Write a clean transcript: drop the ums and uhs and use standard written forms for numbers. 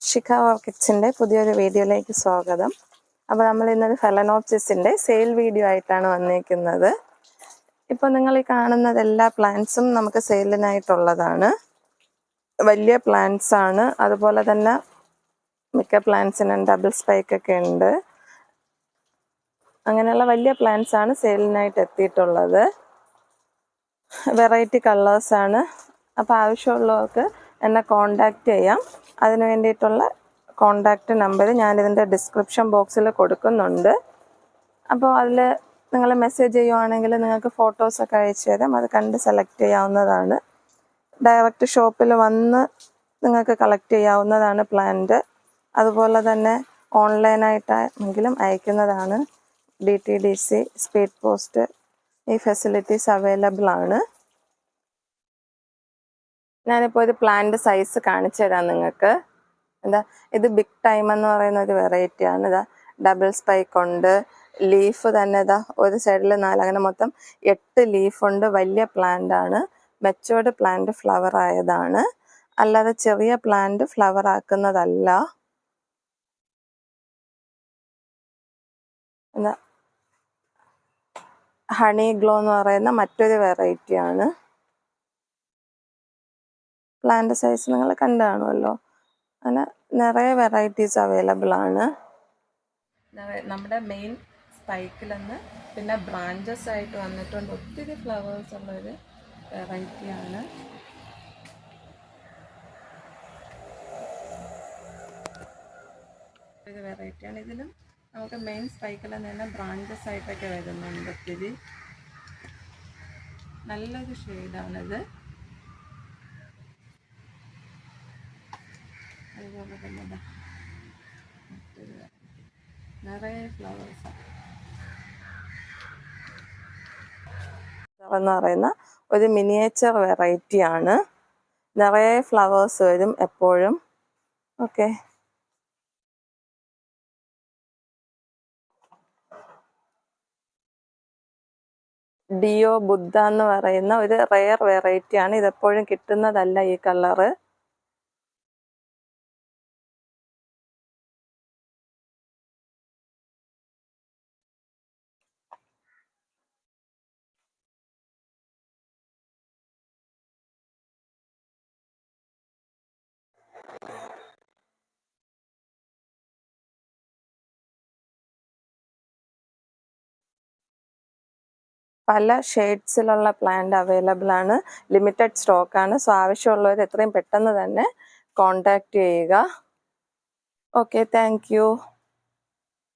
ശിഖ ഓർക്കിഡ്സിൻ്റെ പുതിയൊരു വീഡിയോയിലേക്ക് സ്വാഗതം. അപ്പോൾ നമ്മൾ ഇന്നൊരു ഫെലനോപ്സിസിൻ്റെ സെയിൽ വീഡിയോ ആയിട്ടാണ് വന്നിരിക്കുന്നത്. ഇപ്പോൾ നിങ്ങൾ ഈ കാണുന്നത് എല്ലാ പ്ലാന്റ്സും നമുക്ക് സെയിലിനായിട്ടുള്ളതാണ്. വലിയ പ്ലാന്റ്സ് ആണ്. അതുപോലെ തന്നെ മിക്ക പ്ലാന്റ്സിനും ഡബിൾ സ്പൈക്ക് ഒക്കെ ഉണ്ട്. അങ്ങനെയുള്ള വലിയ പ്ലാന്റ്സ് ആണ് സെയിലിനായിട്ട് എത്തിയിട്ടുള്ളത്. വെറൈറ്റി കളേഴ്സാണ്. അപ്പോൾ ആവശ്യമുള്ളവർക്ക് എന്നെ കോണ്ടാക്റ്റ് ചെയ്യാം. അതിന് വേണ്ടിയിട്ടുള്ള കോണ്ടാക്റ്റ് നമ്പർ ഞാനിതിൻ്റെ ഡിസ്ക്രിപ്ഷൻ ബോക്സിൽ കൊടുക്കുന്നുണ്ട്. അപ്പോൾ അതിൽ നിങ്ങൾ മെസ്സേജ് ചെയ്യുവാണെങ്കിൽ നിങ്ങൾക്ക് ഫോട്ടോസൊക്കെ അയച്ചു തരാം. അത് കണ്ട് സെലക്ട് ചെയ്യാവുന്നതാണ്. ഡയറക്റ്റ് ഷോപ്പിൽ വന്ന് നിങ്ങൾക്ക് കളക്ട് ചെയ്യാവുന്നതാണ് പ്ലാന്റ്. അതുപോലെ തന്നെ ഓൺലൈനായിട്ടാണെങ്കിലും അയക്കുന്നതാണ്. DTDC, സ്പീഡ് പോസ്റ്റ് ഈ ഫെസിലിറ്റീസ് അവൈലബിൾ ആണ്. ഞാനിപ്പോൾ ഒരു പ്ലാന്റ് സൈസ് കാണിച്ചു തരാം നിങ്ങൾക്ക്. ഇത് ബിഗ് ടൈം എന്ന് പറയുന്ന ഒരു വെറൈറ്റിയാണ്. ഡബിൾ സ്പൈക്ക് ഉണ്ട്. ലീഫ് തന്നെ ഒരു സൈഡിൽ 4, അങ്ങനെ മൊത്തം 8 ലീഫുണ്ട്. വലിയ പ്ലാന്റ് ആണ്. മെച്ചോർഡ് പ്ലാന്റ് ഫ്ലവർ ആയതാണ്. അല്ലാതെ ചെറിയ പ്ലാന്റ് ഫ്ലവർ ആക്കുന്നതല്ല. ഹണി ഗ്ലോ എന്ന് പറയുന്ന മറ്റൊരു വെറൈറ്റിയാണ്. പ്ലാന്റ് സൈസ് നിങ്ങൾ കണ്ടു കാണുമല്ലോ. അങ്ങനെ നിറയെ വെറൈറ്റീസ് അവൈലബിൾ ആണ്. നമ്മുടെ മെയിൻ സ്പൈക്കിൽ നിന്ന് പിന്നെ ബ്രാഞ്ചസ് ആയിട്ട് വന്നിട്ടുണ്ട്. ഒത്തിരി ഫ്ലവേഴ്സ് ഉള്ളൊരു വെറൈറ്റിയാണ്. ഒരു വെറൈറ്റിയാണ്. ഇതിലും നമുക്ക് മെയിൻ സ്പൈക്കിൽ നിന്ന് തന്നെ ബ്രാഞ്ചസ് ആയിട്ടൊക്കെ വരുന്നുണ്ട്. ഒത്തിരി നല്ലൊരു ഷെയ്ഡാണിത്. അതുപോലെ തന്നെ നിറയെ ഫ്ലവേഴ്സ് എന്ന് പറയുന്ന ഒരു മിനിയേച്ചർ വെറൈറ്റിയാണ്. നിറയെ ഫ്ലവേഴ്സ് വരും എപ്പോഴും. ഓക്കെ, ഡിയോ ബുദ്ധ എന്ന് പറയുന്ന ഒരു റെയർ വെറൈറ്റിയാണ്. ഇതെപ്പോഴും കിട്ടുന്നതല്ല ഈ കളറ്. പല ഷെയ്ഡ്സിലുള്ള പ്ലാന്റ് അവൈലബിൾ ആണ്. ലിമിറ്റഡ് സ്റ്റോക്കാണ്. സോ ആവശ്യമുള്ളവർ എത്രയും പെട്ടെന്ന് തന്നെ കോണ്ടാക്ട് ചെയ്യുക. Okay, thank you.